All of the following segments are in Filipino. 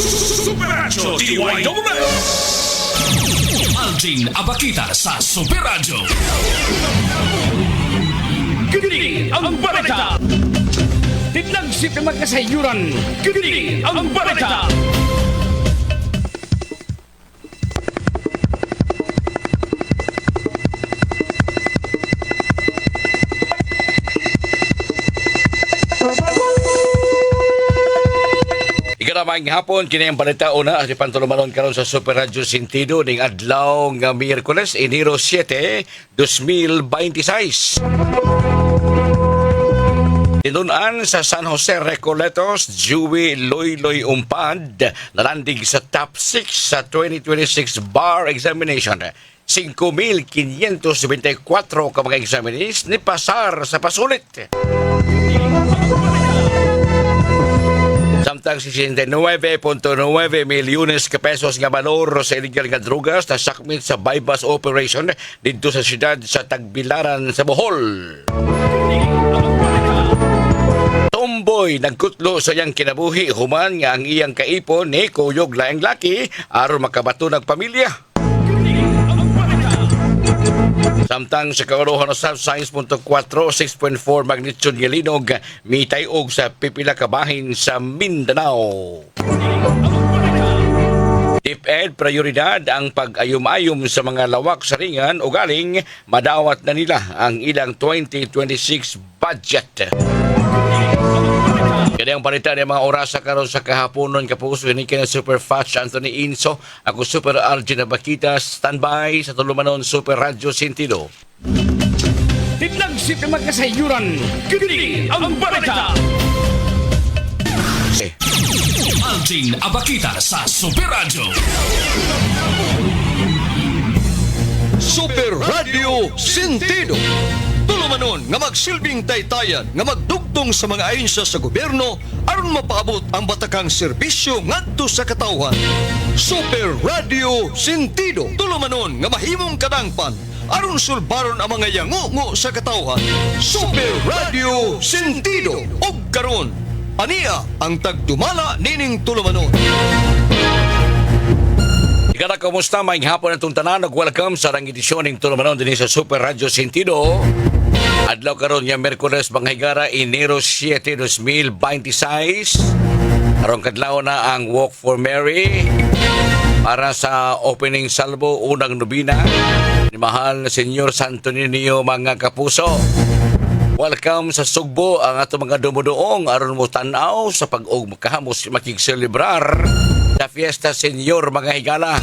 Superacho DYWS Alvin Abakita sa Superacho. Kini ang balita. Tinlagsip ng magkasayuran. Kini ang balita. Ikaramang hapon, kini ang balita una si pantulumanon karon sa Super Radio Sentido ning adlaw nga Miyerkules, Enero 7, 2026. Tinunan sa San Jose Recoletos, Joey Loyloy Umpad nalandig sa top 6 sa 2026 bar examination. 5,524 ka mga examinees ni pasar sa pasulit. Samtang 69.9 milyones ka pesos nga balor sa illegal nga drugas na sakmit sa bypass operation dito sa siyudad sa Tagbilaran sa Bohol. Tomboy nagkutlo sa iyang kinabuhi human nga ang iyang kaipon ni kuyog laing laki aron makabato ng pamilya. Samtang sa kauruhan ng South Science 6.4 magnitude nga linog mitayog sa pipila ka bahin sa Mindanao. DepEd prioridad ang pag-ayom-ayom sa mga lawak sa ringan o galing madawat na nila ang ilang 2026 budget. Kaya ang balita ng mga oras sa karon sa kahaponon kapuso ni kina Super Fast Anthony Inso, ako Super Algin Abakita, standby sa tulumanon Super Radio Sentido. Tinlagsip ng magkasayuran, kini ang balita. Algin Abakita sa Super Radio. Super Radio Sentido. Tulumanon nga magsilbing taytayan nga magdugtong sa mga ahensya sa gobyerno aron mapaabot ang batakang serbisyo ngadto sa katawhan. Super Radio Sentido. Tulumanon nga mahimong kadangpan aron sulbaron ang mga yangungo sa katawhan. Super Radio Sentido. Og karon aniya ang tagdumala nining tulumanon. Ikala, kamusta? Maing hapon atong tanan. Welcome sa rang edisyon ng tulumanon din sa Super Radio Sentido. Adlaw karon nga Miyerkules mga higara, Enero 7, 2026. Karong kadlaw na ang Walk for Mary para sa opening salvo unang nobina ni mahal na Senyor Santo Niño mga kapuso. Welcome sa Sugbo ang ato mga dumudoong aron mo tanaw sa pag-og makahamos makigselebrar sa Fiesta Senyor mga higala.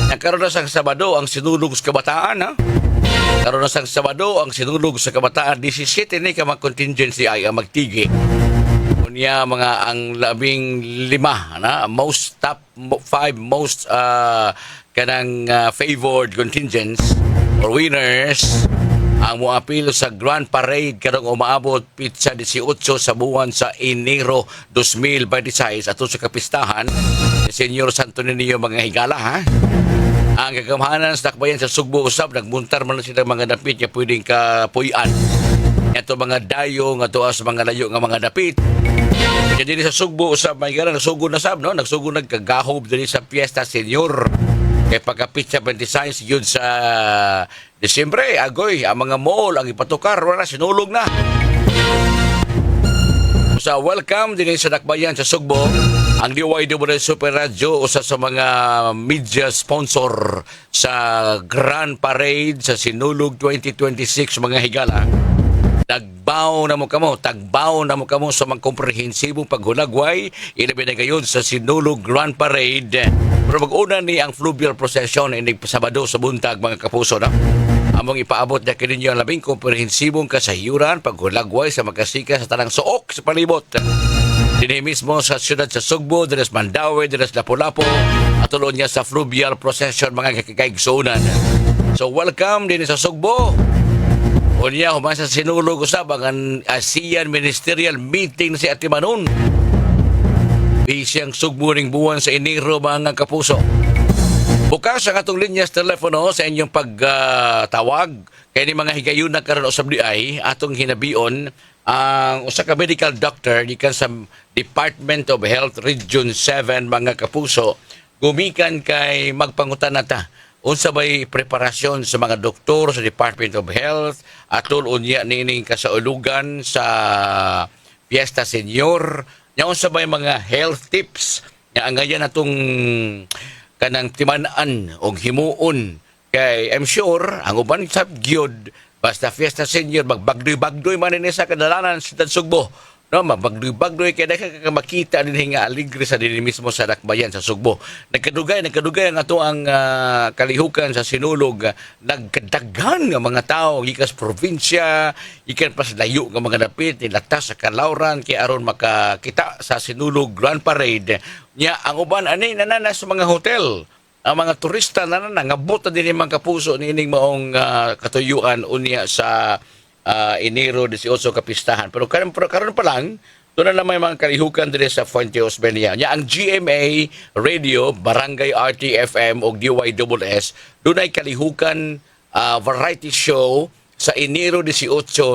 Nagkaroon na sa Sabado ang sinulog sa kabataan ha. Karoon na sa Sabado ang sinulog sa kabataan 17 ni ka mga contingency ay ang magtigi. Kunya mga ang 15 na most top 5 most kanang favored contingents or winners ang muapil sa Grand Parade karong umaabot pitsa 18 sa buwan sa Enero 2026 ato sa kapistahan ni Senyor Santo Niño mga higala ha. Ang kagamhanan sa takbayan sa Sugbo usab nagmuntar man sila mga dapit nga pwedeng kapuy-an. Ito mga dayo nga tuwa sa mga layo nga mga dapit. Kaya din sa Sugbo usab may gara nagsugod na sab no, nagsugod nagkagahob din sa Fiesta Senyor. Kay pagkapit sa 26 yun sa Desyembre, agoy, ang mga mall, ang ipatukar, wala, sinulog na. Sa welcome din sa dakbayan sa Sugbo, ang DYWS Super Radio, usa sa mga media sponsor sa Grand Parade sa Sinulog 2026 mga higala. Tagbaw na mo kamo sa mga komprehensibong paghulagway ilabi na gayon sa Sinulog Grand Parade. Pero mag-una ni ang fluvial procession inig Sabado sa buntag mga kapuso na. Among ipaabot na kininyo ang labing komprehensibong kasayuran paghulagway sa makasika sa tanang suok sa palibot. Dini mismo sa siyudad sa Sugbo, dinas Mandaue, dinas Lapu-Lapu, at tulon niya sa fluvial procession mga kakaigsunan. So welcome din sa Sugbo. Unya human sa sinulog usab ang ASEAN Ministerial Meeting si Atimanon. Bisiyang Sugbo ning buwan sa Enero mga kapuso. Bukas ang atong linyas telepono sa inyong pagtawag Kaya ni mga higayon na karon usab di ay atong hinabion ang usa ka medical doctor gikan sa Department of Health Region 7 mga kapuso gumikan kay magpangutan nata unsa bay preparasyon sa mga doktor sa Department of Health atol unya nining kasaulugan sa Fiesta Senior nya unsa bay mga health tips nga angayan atong kanang timan-an og himuon. Kay I'm sure, ang uban sab gyud basta Fiesta Senior magbagdoy-bagdoy man ni sa kadalanan sa Sugbo. No, magbagdoy-bagdoy kay daka ka makita din nga aligre sa dinhi mismo sa dakbayan sa Sugbo. Nagkadugay ang ato ang kalihukan sa Sinulog. Nagkadaghan nga mga tawo gikas probinsya, ikan pa sa layo nga mga dapit nilatas sa Kalauran kay aron makakita sa Sinulog Grand Parade. Nya ang uban ani nanana sa mga hotel. Ang mga turista na nangabot na din yung mga kapuso nining maong katuyuan unya sa Enero 18 kapistahan. Pero karon pa lang, doon na may mga kalihukan din sa Fuente Osmeña. Nya ang GMA Radio, Barangay RTFM o DYSS, doon ay kalihukan variety show sa Enero 18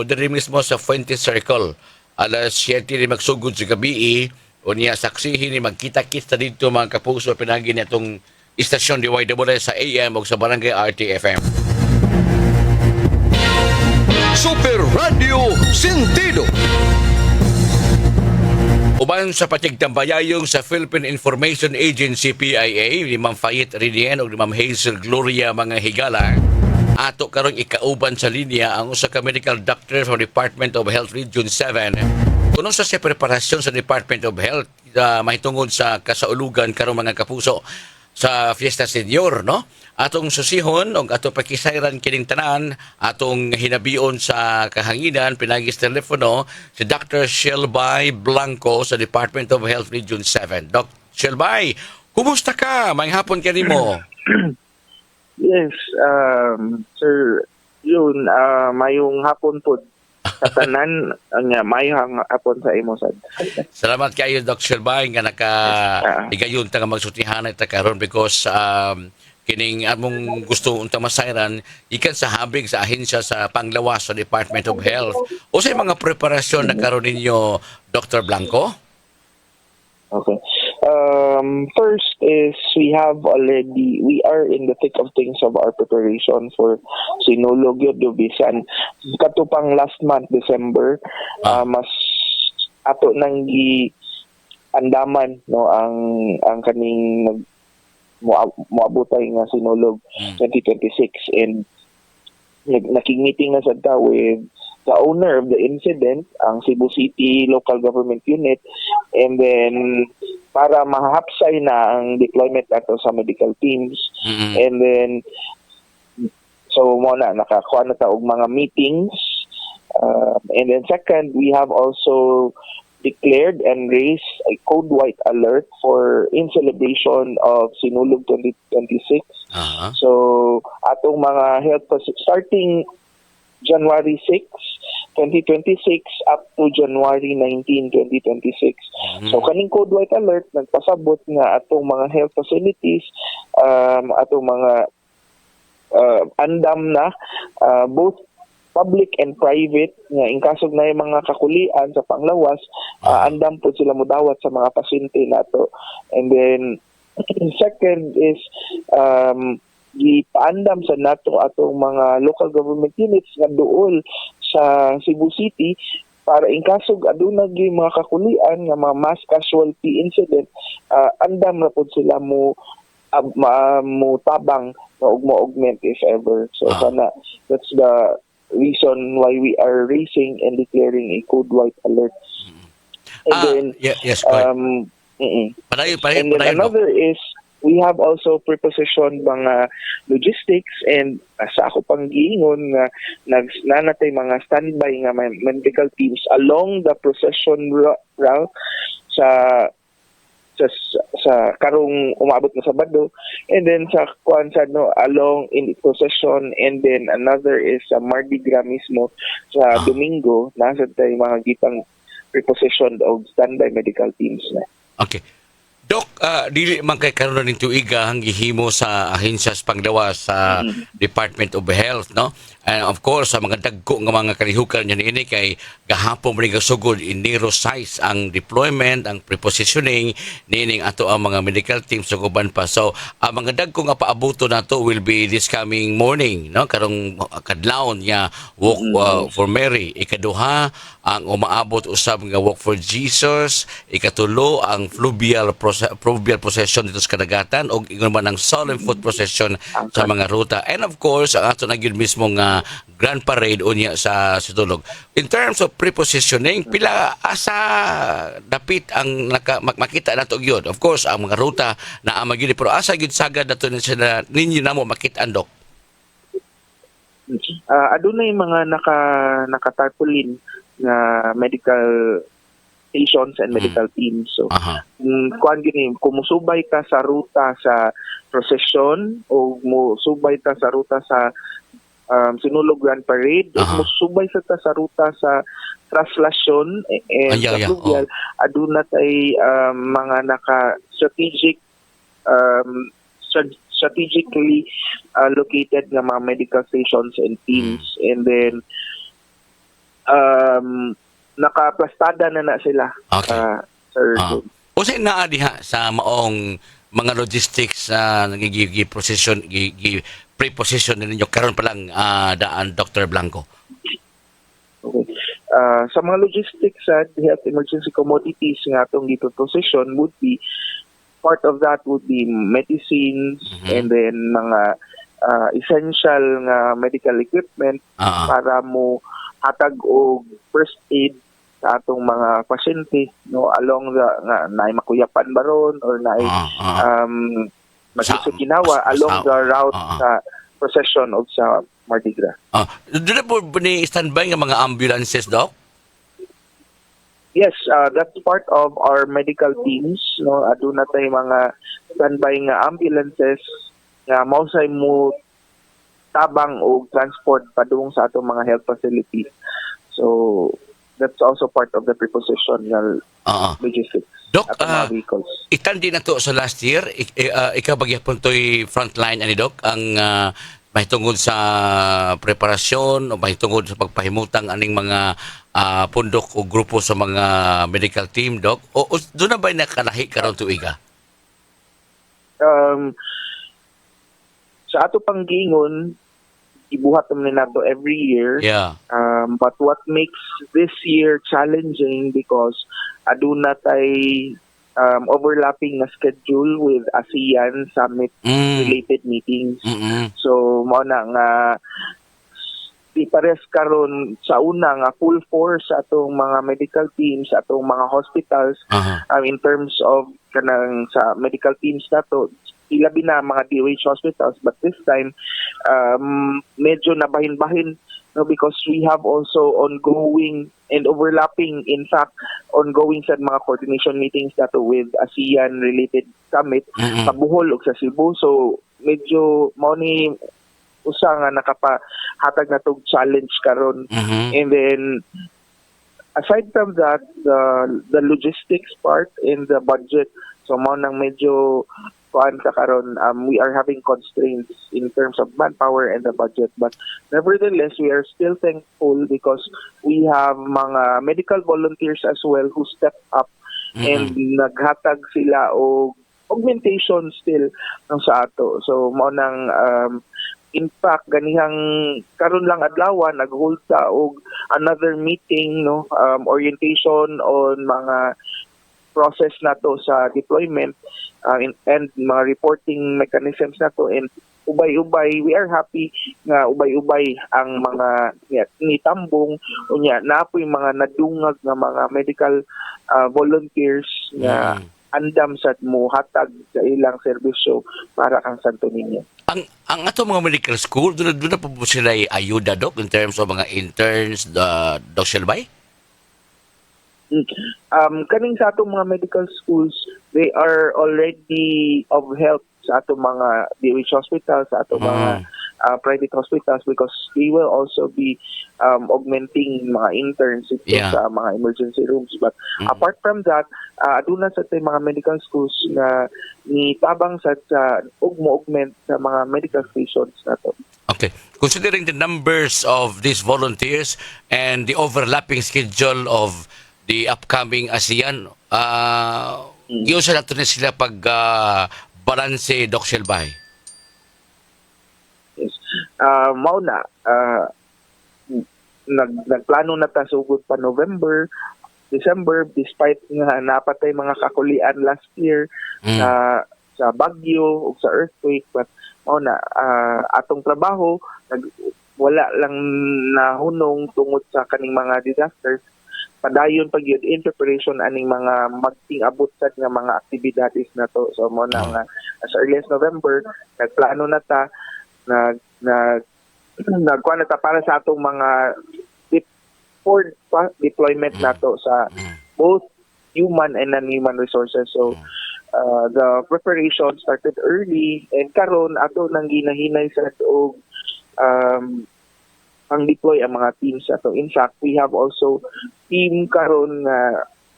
din mismo sa Fuente Circle. Alas 7 rin magsugod sa gabi, unya saksihin ni magkita-kita dito mga kapuso pinagi niya itong istasyon DYSS sa AM o sa Barangay RTFM. Super Radio Sentido. Uban sa patigtambayayong sa Philippine Information Agency PIA, ni Ma'am Fayet Ridien o ni Ma'am Hazel Gloria mga higala, ato karong ikauban sa linya ang usa ka medical doctor from Department of Health Region 7. Kuno sa preparasyon sa Department of Health mahitungod sa kasaulugan karong mga kapuso sa Fiesta Senior, no? Atong susihon og atong pakisayran kining tanan atong hinabion sa kahanginan pinagis telepono si Dr. Shelby Blanco sa Department of Health Region 7. Dr. Shelby, kumusta ka? May hapon ka mo. Yes, sir, yun, mayong hapon po sa tanan, mayong hapon sa imo, sad. Salamat kayo, Dr. Shelby, nga higayon ta nga magsutihan ta karon because kining among gusto unta masayran ikan sa habig sa ahensya sa panglawas sa Department of Health. O sa mga preparasyon na karon ninyo, Dr. Blanco? Okay. First is we are in the thick of things of our preparation for Sinulog yun, Bisan. Katupang last month, December, mas ato nang andaman, no, ang kaning moabutay nga Sinulog 2026, and nakig-meeting na sad ta with the owner of the incident, ang Cebu City Local Government Unit, and then para mahapsay na ang deployment nato sa medical teams. And then so mo na nakakuha na ta og mga meetings, and then second, we have also declared and raised a code white alert in celebration of Sinulog 2026. So atong mga health starting January 6, 2026 up to January 19, 2026. So kaning code white alert nagpasabot nga atong mga health facilities, atong mga andam na both public and private nga in kasog na yung mga kakulian sa panglawas, andam po sila mudawat sa mga pasyente nato. And then second is gipaandam sa nato atong mga local government units nga duol sa Cebu City para in kasog aduna gyud mga kakulian nga mga mass casualty incident, andam na pod sila mo tabang ug mo-augment if ever. So sana that's the reason why we are raising and declaring a code white alert. And then yes, and then another is we have also prepositioned mga logistics, and sa ako pang giingon nga nanatay mga standby nga medical teams along the procession route sa karong umabot na Sabado, and then sa kuansad no along in procession, and then another is sa Mardi Gras mismo sa Domingo nasa tay mga gitang prepositioned og standby medical teams na. Okay. Dok, dili man kay karon ning tuiga ang gihimo sa ahensya sa panglawas sa Department of Health, no? And of course, sa mga dagko nga mga kalihukan niya ini kay gahapon mo rin kasugod in Nero size ang deployment, ang prepositioning, nining ato ang mga medical team sa guban pa. So, ang mga dagko nga paabuto na to will be this coming morning, no? Karong kadlawon niya walk for Mary. Ikaduha, ang umaabot usab nga walk for Jesus. Ikatulo, ang fluvial procession dito sa kadagatan o ingon man ang solemn foot procession sa mga ruta. And of course, ang ato na gyud mismo nga grand parade unya sa Situlog. In terms of prepositioning, pila asa dapit ang makita nato gyud. Of course, ang mga ruta na ama gyud pero asa gyud sagad nato ninyo namo makit-an, Dok. Adunay mga naka-tarpaulin na medical stations and medical teams. So, kuan gini, kumusubay ka sa ruta sa procession o musubay ta sa ruta sa Sinulog Grand Parade, o musubay sa ruta sa traslasyon and sa fluvial, aduna tay mga naka-strategic strategically located nga mga medical stations and teams. And then nakaplastada na sila. Okay. Sir. O sa naa diha sa maong mga logistics nagigi procession preposition ninyo karon pa lang daan Dr. Blanco. Okay. Sa mga logistics sa health emergency commodities nga atong dito position would be part of that would be medicines and then mga essential nga medical equipment para mo hatag og first aid sa atong mga pasyente, no, along the nga naay makuyapan baron or naay magsusukinawa along the route sa procession of sa Mardi Gras. Doon po ni standby nga mga ambulances, Doc? Yes, that's part of our medical teams, no. Aduna tay mga standby nga ambulances nga mausay mo tabang o transport padung sa atong mga health facilities. So that's also part of the prepositional logistics. Doc, at mga vehicles. itandi na to sa last year, ikaw bagyapon to'y frontline, Doc, ang mahitungod sa preparasyon o mahitungod sa pagpahimutang aning mga pundok o grupo sa mga medical team, Doc? O doon na ba nakalahi karon tuiga? Sa ato pang giingon, ibuhat naman nato every year. Yeah. But what makes this year challenging because aduna tay overlapping na schedule with ASEAN summit related meetings. So mao na nga ipares karon sa una nga full force sa atong mga medical teams, sa atong mga hospitals in terms of kanang sa medical teams nato ilabi na mga DOH hospitals, but this time medyo nabahin-bahin, no, because we have also ongoing and overlapping, in fact, ongoing sa mga coordination meetings nato with ASEAN related summit sa Bohol ug sa Cebu. So medyo mao ni usa nga nakapahatag na tog challenge karon. And then aside from that, the logistics part and the budget, so mao nang medyo kuan sa karon, we are having constraints in terms of manpower and the budget, but nevertheless we are still thankful because we have mga medical volunteers as well who step up and naghatag sila og augmentation still ng sa ato. So mao nang in fact ganihang karon lang adlaw naghold ta og another meeting, no, orientation on mga process nato sa deployment and mga reporting mechanisms nato, and ubay-ubay we are happy nga ubay-ubay ang mga nitambong unya napoy mga nadungag nga mga medical volunteers nga andam sa muhatag sa ilang serbisyo para kang Santo Niño. Ang ato mga medical school, doon na po sila ayuda, Doc, in terms of mga interns, Doc Shelbay? Kaning sa atong mga medical schools, they are already of help sa atong mga DOH hospitals, sa atong mga private hospitals, because they will also be augmenting mga interns sa mga emergency rooms. But apart from that, aduna sa tay mga medical schools na ni tabang sa ug mo-augment sa mga medical stations nato. Okay. Considering the numbers of these volunteers and the overlapping schedule of the upcoming ASEAN, yun sa nato na sila pag balanse, Doc Shelbay. Yes. Mauna, nagplano na ta sugod pa November, December, despite nga napatay mga kakulian last year sa bagyo o sa earthquake, but mauna, atong trabaho, wala lang nahunong tungod sa kaning mga disasters, padayon pag yun in preparation aning mga magting-abot sad nga mga aktibidades na to. So mo na nga as early as November nagplano na ta nagkuha na ta para sa atong mga for deployment na to sa both human and non-human resources. So the preparation started early and karon ato nang ginahinay sa og pang-deploy ang mga teams ato. In fact, we have also team karon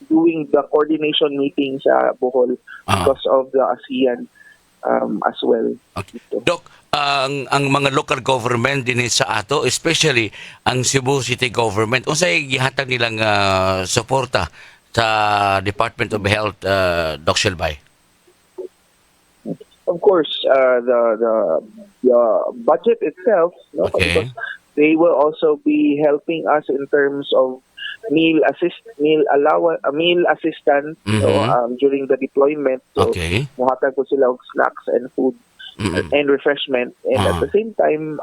doing the coordination meeting sa Bohol because of the ASEAN as well. Okay. Doc, ang mga local government din sa ato, especially ang Cebu City government, unsay gihatag nilang suporta sa Department of Health, Doc Shelbay? Of course, the budget itself, no, Okay. because they will also be helping us in terms of meal assistance during the deployment. So, Okay. muhatag ko sila og snacks and food and refreshment. And at the same time,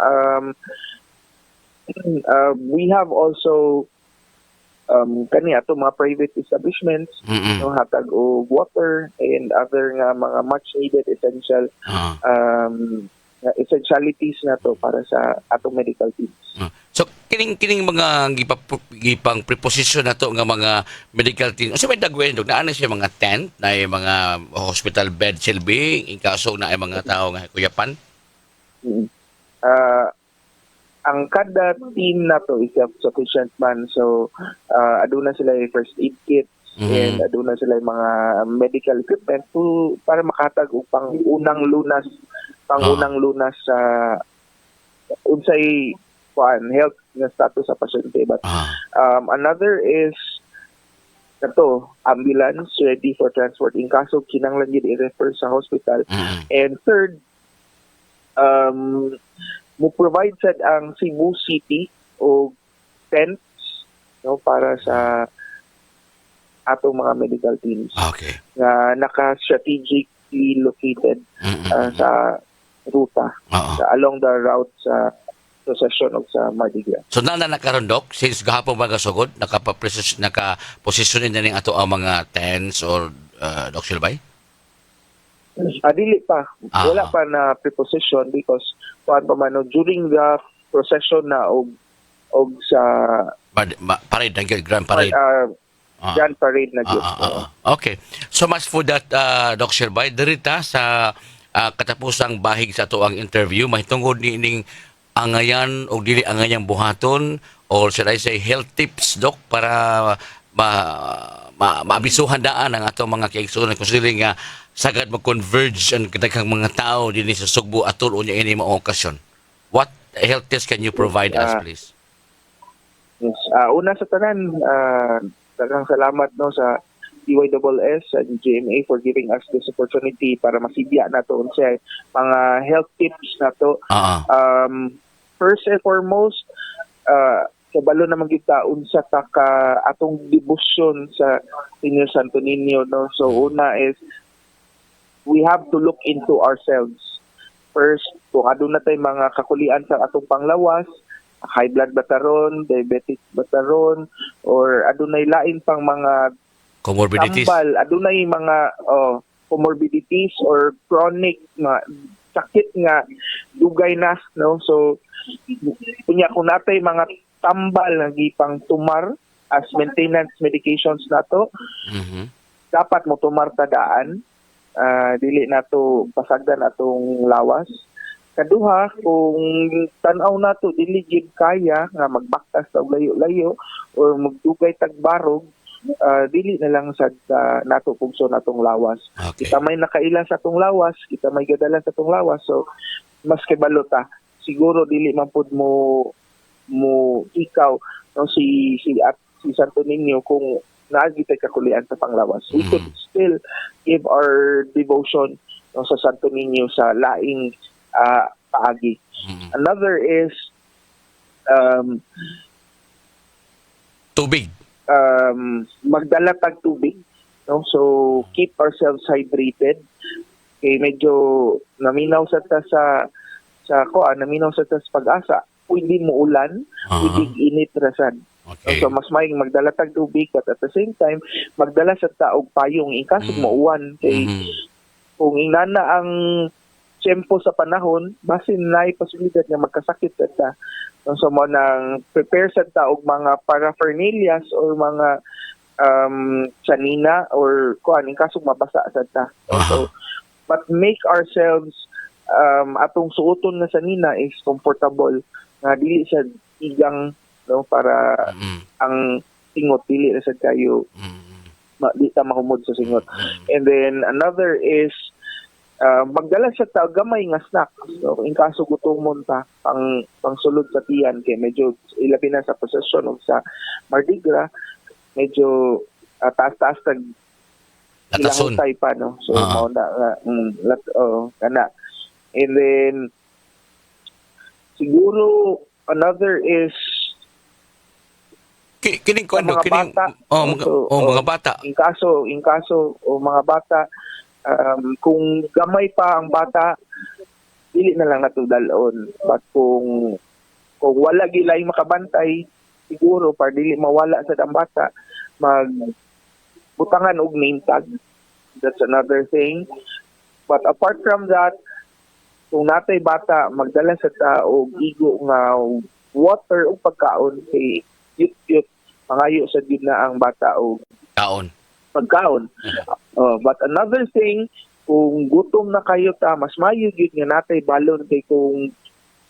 we have also kaniya to mga private establishments, no, hatag og water and other nga mga much needed essentialities na to para sa atong medical teams. So kining mga gipang preposition na to nga mga medical team. Unsa may dagway dog naa na siya mga tent na mga hospital bed silbi in kaso na ay mga tao nga kuyapan? Ang kada team na to is self-sufficient man. So aduna sila yung first aid kits and aduna sila yung mga medical equipment para makatag og pangunang lunas sa unsay health na status sa pasyente. But another is ambulance ready for transport in kaso kinanglan gid i-refer sa hospital. And third, mo provide sad ang Cebu City o tents, no, para sa atong mga medical teams Okay. na naka-strategically located sa ruta along the route sa procession of sa Mardi Gras. So na karon Doc, since gahapon ba gasugod naka-position na ning ato ang mga tents or Doc Shelbay? Dili pa. Wala pa na preposition because during the procession na og sa parade, Grand Parade. Grand Parade na gyud. Okay. So much for that, Doc Shelbay. Dirita sa katapusang bahig sa ato ang interview, mahitungod ni ining angayan o dili angayang buhaton or should I say health tips, Doc, para maabisuhan daan ang atong mga kaigsunan considering nga sagad mag-converge ang daghang mga tao dinhi sa Sugbo atol unya ini mga okasyon. What health tips can you provide us, please? Yes. Una sa tanan, daghang salamat no sa DYSS and GMA for giving us this opportunity para masibya na to unsay mga health tips na to. First and foremost, kabalo naman kita unsa ta ka atong debosyon sa Senior Santo Niño, no. So una is we have to look into ourselves. First, kung aduna tay mga kakulian sa atong panglawas, high blood bataron, diabetic bataron, or adunay lain pang mga Comorbidities. tambal, adunay mga comorbidities or chronic nga sakit nga dugay na, no. So kunya kung natay mga tambal nga gipang tumar as maintenance medications nato, dapat mo tumar tadaan, dili nato pasagdan atong lawas. Kaduha, kung tan-aw nato dili gid kaya nga magbaktas sa layo-layo or magdugay tagbarog, dili na lang sad nato pugso natong lawas. Okay. Kita may nakaila sa atong lawas, kita may gadalan sa atong lawas, so mas kibalo ta siguro dili man pud mo ikaw no si Santo Niño kung naagi tay kakulian sa panglawas. We could still give our devotion no, sa Santo Niño sa laing paagi. Another is Tubig. magdala tag tubig, no? So keep ourselves hydrated. Okay, medyo naminaw sa naminaw sa pag-asa. Pwede mo ulan, pwede init rasan. Okay. So mas maing magdala tag tubig but at the same time magdala sa taog payong in kaso mauwan kay kung inana ang tiyempo sa panahon basin nay posibilidad nga magkasakit ta. So mo nang prepare sa taog mga paraphernalias or mga sanina or kuan in kaso mabasa sa ta. So but make ourselves atong suoton na sanina is comfortable nga dili sa igang no para ang singot dili na sad kayo di ta mahumod sa singot. And then another is magdala sa ta gamay nga snack so in kaso gutomon ta pangsulod sa tiyan kay medyo ilabi na sa prosesyon og sa Mardi Gras medyo taas-taas tag Latason. ilahutay pa no so mao na kana. And then siguro another is Kining ko ano, mga kining bata. mga bata. In kaso o mga bata kung gamay pa ang bata dili na lang nato dalon. But kung wala gilay makabantay siguro para dili mawala sa ang bata magbutangan og name tag. That's another thing. But apart from that kung natay bata magdala sa ta og igo nga water o pagkaon kay yut mangayo sa gid na ang bata o pagkaon. But another thing, kung gutom na kayo ta, mas mayo gyud nga natay balon kay kung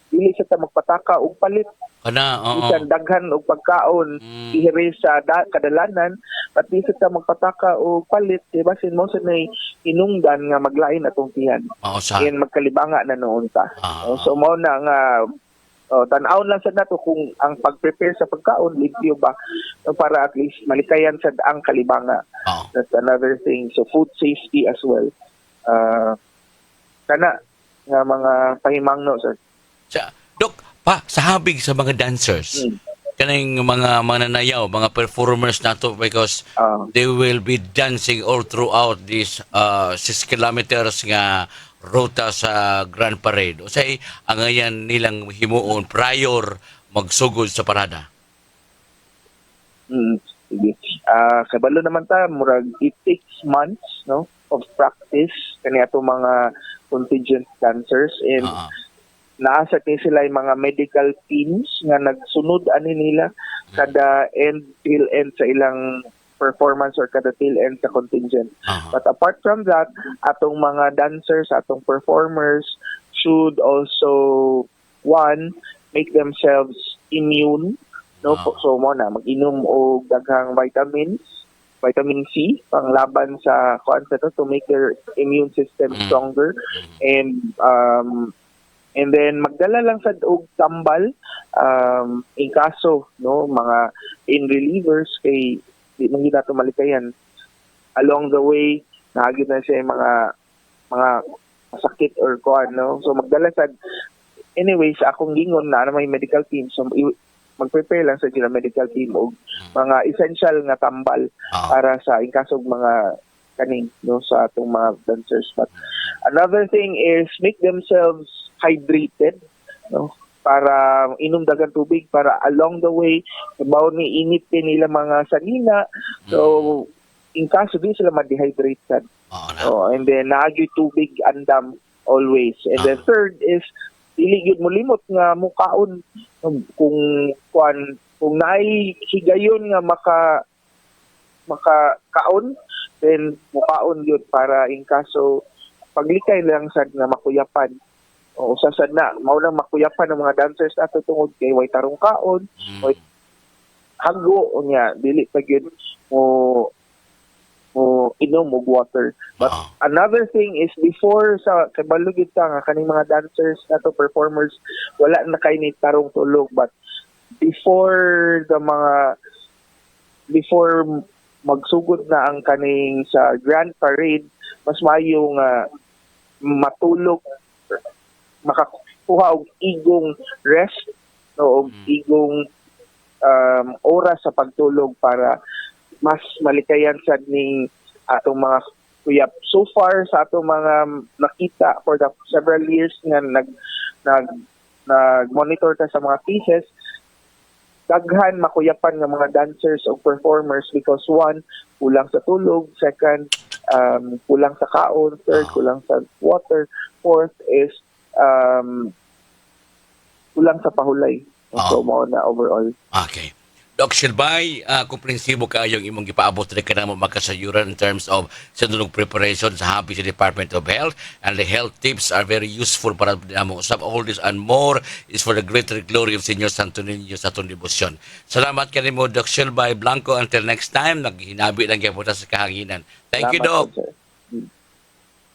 dili sa ta magpataka og palit. Isan daghan og pagkaon ihiri sa kadalanan at di sa ta magpataka og palit kay basin mo sa nay hinungdan nga maglain atong tiyan. Yan magkalibanga na noon ta. So mao na nga tan-aw lang sa nato kung ang pag-prepare sa pagkaon limpyo ba para at least malikayan sa ang kalibanga. That's another thing. So food safety as well. Kana nga mga pahimangno sir. Dok, sa habig sa mga dancers. Kaning mga mananayaw, mga performers nato because they will be dancing all throughout these 6 kilometers nga ruta sa Grand Parade. O say, ang ngayon nilang himuon prior magsugod sa parada. Sige. Kabalo naman ta, murag it takes months no of practice kani ato mga contingent dancers and naasa kay sila yung mga medical teams nga nagsunod ani nila kada end till end sa ilang performance or kada till end sa contingent. But apart from that, atong mga dancers, atong performers should also make themselves immune, no? So mo na mag-inom og daghang vitamin C panglaban sa to make their immune system stronger and then magdala lang sad og tambal in kaso no mga pain relievers kay di man gid nato malikayan along the way naagid na siya mga sakit or kuan no so magdala sad anyways akong gingon na may medical team so mag-prepare lang sa sila medical team og mga essential nga tambal para sa in kaso mga kaning no sa atong mga dancers. But another thing is make themselves hydrated no para inom daghang tubig para along the way bawo ni init din nila mga sanina so in kaso di sila ma-dehydrate sad. And then naagi tubig andam always. And then third is dili gyud mo limot nga mukaon kung naay higayon nga makakaon then mukaon gyud para in kaso paglikay lang sad nga makuyapan. O usasad na mao lang makuyapan ng mga dancers nato tungod kay way tarong kaon, way hago unya dili pa gyud mo inom og water. But Ah. another thing is before sa kabalugid ta nga kaning mga dancers nato performers wala na kay ni tarong tulog, but before magsugod na ang kaning sa grand parade, mas maayo nga matulog, makakuha og igong rest o igong oras sa pagtulog para mas malikayan sad ning atong mga kuyap. So far sa atong mga nakita for the several years nga nag-monitor ta sa mga pieces, daghan makuyapan nga mga dancers o performers because one, kulang sa tulog, second, kulang sa kaon, third, kulang sa water, fourth is kulang sa pahulay. So mao na overall. Okay. Doc Silbay, komprensibo kayong imong gipaabot rin ka na makasayuran in terms of sa dunong preparation sa happy sa Department of Health, and the health tips are very useful para mo usab. All this and more is for the greater glory of Senyor Santo Niño sa atong debosyon. Salamat kanimo Doc Silbay Blanco. Until next time, naghinabi lang gyapon sa kahanginan. Thank you, Doc. Sir.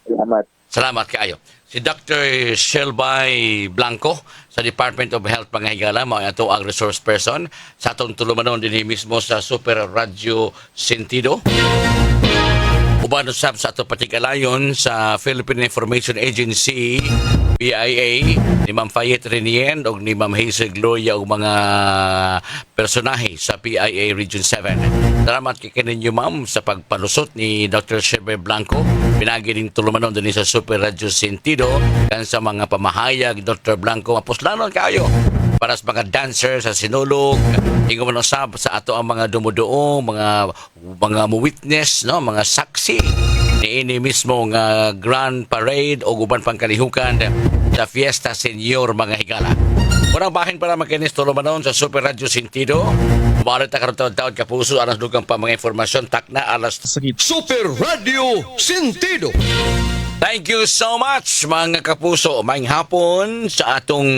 Salamat. Salamat kayo. Si Dr. Shelby Blanco sa Department of Health mga higala, mga ito ang resource person sa atong tulumanon din mismo sa Super Radio Sentido. Uban usab sa ato patigalayon sa Philippine Information Agency, PIA, ni Ma'am Fayette Renien o ni Ma'am Hazel Gloria o mga personahe sa PIA Region 7. Salamat kay kaninyo ma'am sa pagpalusot ni Dr. Shelby Blanco. Pinagi din tulumanon din sa Super Radio Sentido kan sa mga pamahayag Dr. Blanco. Mapuslanon kayo para sa mga dancers sa sinulog, ingo man usab sa ato ang mga dumuduong, mga witness, no, mga saksi niini mismo nga grand parade o uban pang kalihukan sa Fiesta Senior mga higala. Unang bahin para makinis tulumanon sa Super Radio Sentido. Maaaring karon taon-taon kapuso alas dugang pa mga informasyon takna alas. Super Radio Sentido. Thank you so much mga kapuso. Maayong hapon sa atong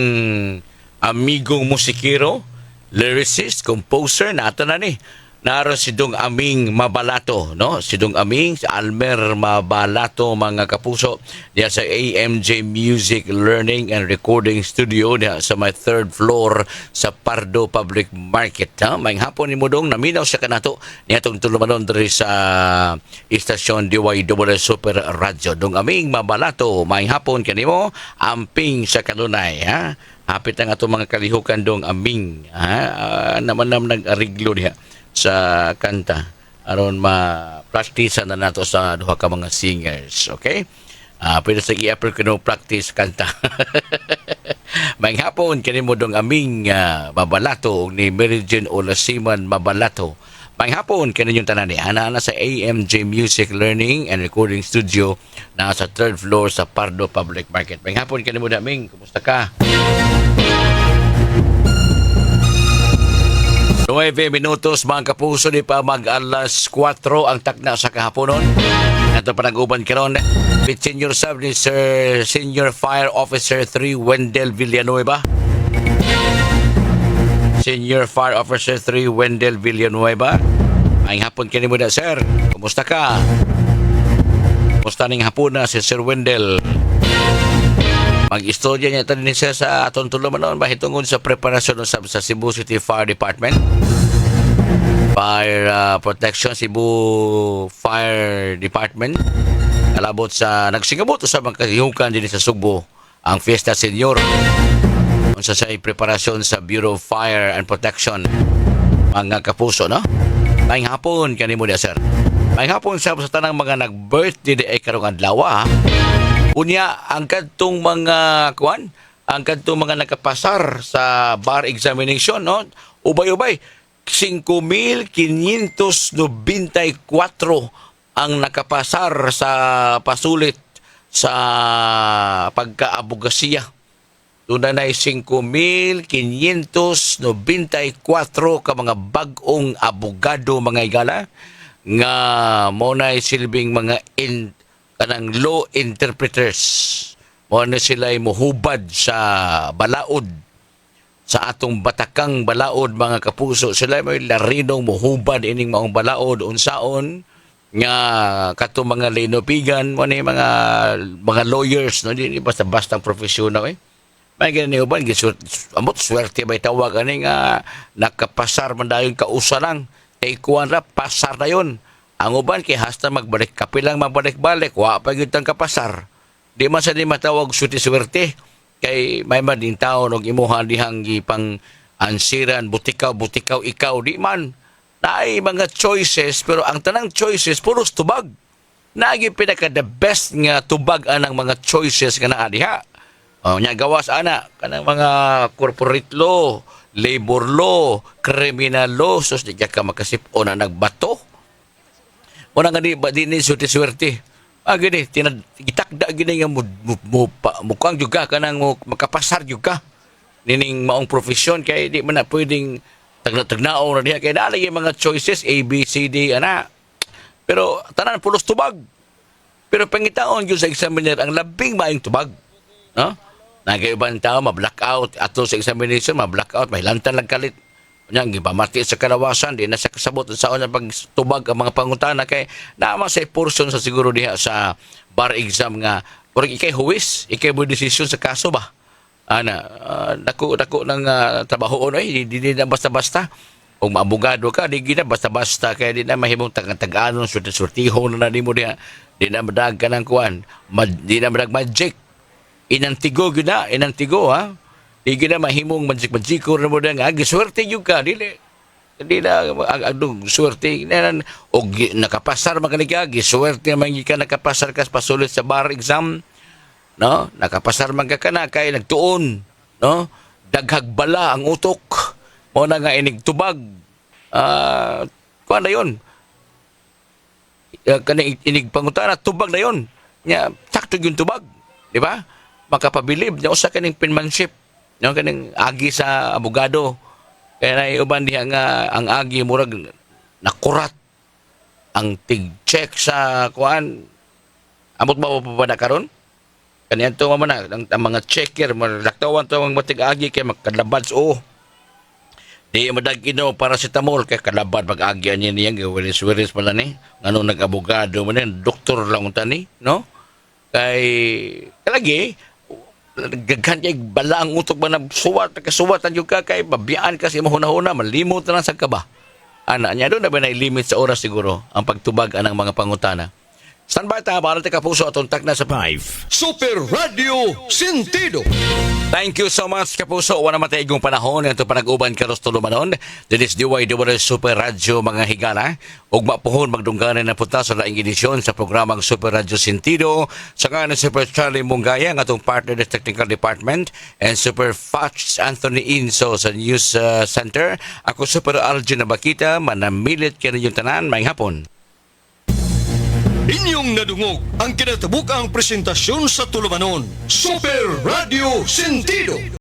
amigong musikero, lyricist, composer, nato na ni. Naroon si Dong Aming Mabalato, no? Si Dong Aming, si Almer Mabalato, mga kapuso, diya sa AMJ Music Learning and Recording Studio diya sa may third floor sa Pardo Public Market. Ha? May hapon ni Mudong, naminaw siya kanato niya itong tulumanon diri sa istasyon DYWS Super Radio. Dong Aming Mabalato, may hapon kanimo, amping sa kanunay, ha? Hapit ang ato mga kalihukan Dong Aming, ha? Naman nag-ariglo diya sa kanta aron ma-practice na nato sa duha ka mga singers, okay? Pwede sa i-upper kuno practice kanta. May hapon kanimo Dong Aming Mabalato ni Mary Jane Olasiman Mabalato. May hapon kaninyong tanan ni ana sa AMJ Music Learning and Recording Studio na sa third floor sa Pardo Public Market. May hapon kanimo Daming, kumusta ka? 9 minutos mga kapuso, di pa mag-alas 4 ang takna sa kahaponon. Ito pa nag-uban karon with Senior Sub ni Sir Senior Fire Officer 3 Wendell Villanueva. Senior Fire Officer 3 Wendell Villanueva. Ay hapon kini mo na sir. Kumusta ka? Kumusta ning hapon na si Sir Wendell? Mag-istorya niya tanin siya sa atong tulumanon bahitungod sa preparasyon sa Cebu City Fire Department. Fire Protection Cebu Fire Department. Kalabot sa nagsingabot sa mga kalihukan din sa Sugbo ang Fiesta Senior. Unsa sa preparasyon sa Bureau of Fire and Protection mga kapuso, no? Maayong hapon kanimo dia sir. Maayong hapon sa tanang mga nag-birthday di ay karong adlaw. Unya, ang kadtong mga ang kadtong mga nakapasar sa bar examination, no? Ubay-ubay, 5,594 ang nakapasar sa pasulit sa pagkaabogasiya. Doon na 5,594 ka mga bagong abogado mga igala nga mo na silbing mga kanang law interpreters. Mo na sila muhubad sa balaod sa atong batakang balaod mga kapuso. Sila may larinong muhubad ining maong balaod unsaon nga kato mga linupigan mo ni mga lawyers no di basta-basta professional may ganun uban amot swerte bay tawag ani nga nakapasar man dayon kausa lang kay kuan ra pasar na yon ang uban kay hasta magbalik kapilang magbalik-balik wa pa gyud tang kapasar di man sa di matawag swerte kay may man din tawo og imuha dihang gipang ansiran butikaw ikaw di man naay mga choices pero ang tanang choices puros tubag naagi pinaka the best nga tubag anang mga choices nga naa diha. Nya gawas ana kanang mga corporate law, labor law, criminal law sus di ka makasip-on na nagbato. Una nga di ni swerte. Gini gitakda gini nga mukang juga kanang makapasar juga nining maong profesyon kay di man na pwedeng tagna-tagnao na diha kay nalagi mga choices A, B, C, D ana. Pero tanan pulos tubag. Pero pangitaon gyud sa examiner ang labing maayong tubag. No? Nagayuban tao ma-blackout ato sa examination ma-blackout mahilantan lang kalit. Unya gipamati sa kalawasan di na sa kasabot sa una pagtubag ang mga pangutana kay naman sa portion sa siguro diha sa bar exam nga or ikay huwis, ikay mo desisyon sa kaso ba. Dako nang trabaho di na basta-basta kung maabogado ka di gina basta-basta kaya di na mahimong taga-taganon surtihon na nimo diha di na madag ka ng kuan di na madag magic inantigo ha di gina mahimong magic-magicor na mo diha nga giswerte gyud ka dili na agdong swerte og nakapasar magaliga giswerte man ka nakapasar ka pasulit sa bar exam. No, nakapasar man ka na kay nagtuon, no? Daghag bala ang utok. Mo na nga inig tubag. Kuan na 'yon. Kani inig pangutana tubag na 'yon. Nya sakto yung tubag, di ba? Makapabilib nya usa kaning penmanship, no kaning agi sa abogado. Kaya na uban diha nga ang agi murag nakurat ang tig-check sa kuan. Amot ba papada karon? Kaniyan to man na ang mga checker malaktawan to ang matig-agi kay makadlabad di madagino paracetamol kay kalabad pag-agi niya wiris-wiris pala ni ngano nag-abogado man ni doktor lang unta ni no kay kalagi gaghan kay bala ang utok ba na kasuwatan jud ka kay babiyaan kasi mahuna-huna malimot na lang sa kaba ana nya do na ba na limit sa oras siguro ang pagtubag anang mga pangutana. Stand by ta para ka puso atong takna sa 5. Super Radio Sentido. Thank you so much kapuso. Wala naman tayo panahon ito panag-uban karos tulumanon. This is DYWR Super Radio mga higala. Ug mapuhon magdungganan na punta sa laing edisyon sa programang Super Radio Sentido. Sa ngalan ni Super Charlie Mungaya ang atong partner ng Technical Department and Super Fox Anthony Inso sa News Center. Ako Super Algin Nabakita. Manamilit ka ninyong tanan. Maayong hapon. Inyong nadungog ang kinatabukang presentasyon sa tulumanon. Super Radio Sentido.